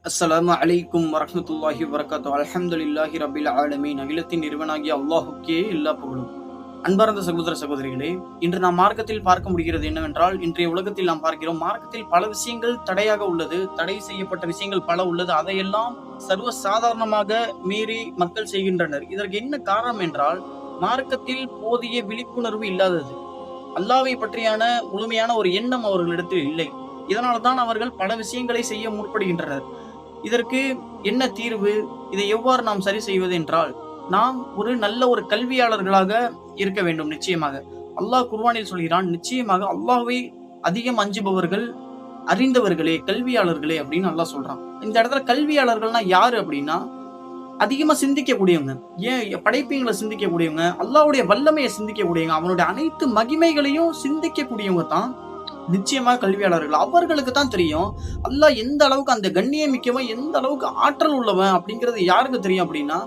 அஸ்ஸலாமு அலைக்கும் வரஹ்மத்துல்லாஹி வபரகாத்துஹு. அல்ஹம்துலில்லாஹி ரப்பில் ஆலமீன். அகிலத்தின் இறைவனாகிய அல்லாஹுக்கே எல்லா புகழும். அன்பார்ந்த சகோதர சகோதரிகளே, இன்று நாம் மார்க்கத்தில் பார்க்க முடிகிறது என்னவென்றால், இன்றைய உலகத்தில் நாம் பார்க்கிறோம், மார்க்கத்தில் பல விஷயங்கள் தடையாக உள்ளது, தடை செய்யப்பட்ட விஷயங்கள் பல உள்ளது. அதையெல்லாம் சர்வ சாதாரணமாக மீறி மக்கள் செய்கின்றனர். இதற்கு என்ன காரணம் என்றால், மார்க்கத்தில் போதிய விழிப்புணர்வு இல்லாதது. அல்லாஹ்வை பற்றியான முழுமையான ஒரு எண்ணம் அவர்களிடத்தில் இல்லை. இதனால்தான் அவர்கள் பல விஷயங்களை செய்ய முற்படுகின்றனர். இதற்கு என்ன தீர்வு? இதை எவ்வாறு நாம் சரி செய்வது என்றால், நாம் ஒரு நல்ல ஒரு கல்வியாளர்களாக இருக்க வேண்டும். நிச்சயமாக அல்லாஹ் குர்ஆனில் சொல்கிறான், நிச்சயமாக அல்லாஹ்வை அதிகம் அஞ்சுபவர்கள் அறிந்தவர்களே, கல்வியாளர்களே அப்படின்னு அல்லாஹ் சொல்றான். இந்த இடத்துல கல்வியாளர்கள்னா யாரு அப்படின்னா, அதிகமா சிந்திக்கக்கூடியவங்க, ஏன் படைப்பீங்களை சிந்திக்கக்கூடியவங்க, அல்லாஹ்வுடைய வல்லமையை சிந்திக்கக்கூடியவங்க, அவனுடைய அனைத்து மகிமைகளையும் சிந்திக்கக்கூடியவங்க தான் நிச்சயமாக கல்வியாளர்கள். அவர்களுக்கு தான் தெரியும் அல்லாஹ் எந்த அளவுக்கு அந்த கண்ணியம் மிக்கவன், எந்த அளவுக்கு ஆற்றல் உள்ளவன் அப்படிங்கிறது யாருக்கு தெரியும் அப்படின்னா,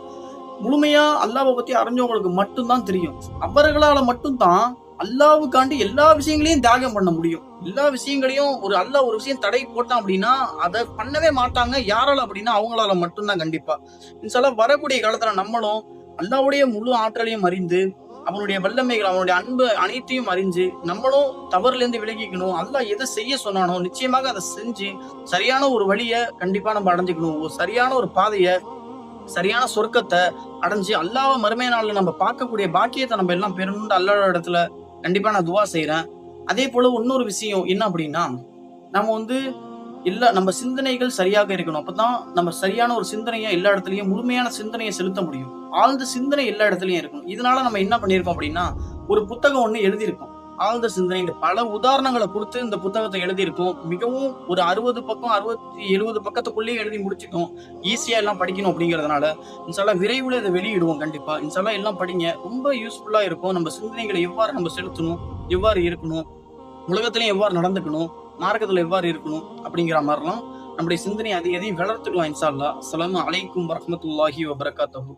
முழுமையா அல்லாஹ்வை பத்தி அறிஞ்சவங்களுக்கு மட்டும்தான் தெரியும். அவர்களால மட்டும்தான் அல்லாஹ்வுக்காண்டி எல்லா விஷயங்களையும் தியாகம் பண்ண முடியும். எல்லா விஷயங்களையும் அல்லாஹ் ஒரு விஷயம் தடை போட்டான் அப்படின்னா அதை பண்ணவே மாட்டாங்க. யாரால அப்படின்னா அவங்களால மட்டும்தான். கண்டிப்பா இன்ஷாஅல்லாஹ் வரக்கூடிய காலத்துல நம்மளும் அல்லாஹ்வுடைய முழு ஆற்றலையும் அறிந்து, அவனுடைய வல்லமைகள், அவனுடைய அன்பு அனைத்தையும் அறிஞ்சு, நம்மளும் தவறுல இருந்து விலகிக்கணும். அல்லாஹ் எதை செய்ய சொன்னானோ நிச்சயமாக அதை செஞ்சு சரியான ஒரு வழியை கண்டிப்பா நம்ம அடைஞ்சுக்கணும். ஒரு சரியான ஒரு பாதையை, சரியான சொர்க்கத்தை அடைஞ்சு அல்லாஹ்வை மறுமை நாள்ல நம்ம பார்க்கக்கூடிய பாக்கியத்தை நம்ம எல்லாம் பெறணும்னு அல்லாஹ் இடத்துல கண்டிப்பா நான் துவா செய்யறேன். அதே போல இன்னொரு விஷயம் என்ன அப்படின்னா, நம்ம நம்ம சிந்தனைகள் சரியாக இருக்கணும். அப்பதான் நம்ம சரியான ஒரு சிந்தனையை எல்லா இடத்துலயும் முழுமையான சிந்தனையை செலுத்த முடியும். ஆழ்ந்த சிந்தனை எல்லா இடத்துலயும் இருக்கணும். இதனால நம்ம என்ன பண்ணிருக்கோம் அப்படின்னா, ஒரு புத்தகம் ஒண்ணு எழுதியிருக்கோம். ஆழ்ந்த சிந்தனை பல உதாரணங்களை கொடுத்து இந்த புத்தகத்தை எழுதியிருக்கோம். மிகவும் ஒரு 60 பக்கம் 60 70 பக்கத்துக்குள்ளேயே எழுதி முடிச்சிட்டோம். ஈஸியா எல்லாம் படிக்கணும் அப்படிங்கிறதுனால இன்ஷால்லா விரைவில் இதை வெளியிடுவோம். கண்டிப்பா இன்ஷால்லா எல்லாம் படிங்க. ரொம்ப யூஸ்ஃபுல்லா இருக்கும். நம்ம சிந்தனைகளை எவ்வாறு நம்ம செலுத்தணும், எவ்வாறு இருக்கணும், உலகத்திலையும் எவ்வாறு நடந்துக்கணும், மார்க்கத்துல எவ்வாறு இருக்கணும் அப்படிங்கிற மாதிரிலாம் நம்முடைய சிந்தனை அதையும் வளர்த்துக்கலாம். இன்ஷா அல்லாஹ். அஸ்ஸலாமு அலைக்கும் வரஹ்மத்துல்லாஹி வபரகாத்துஹு.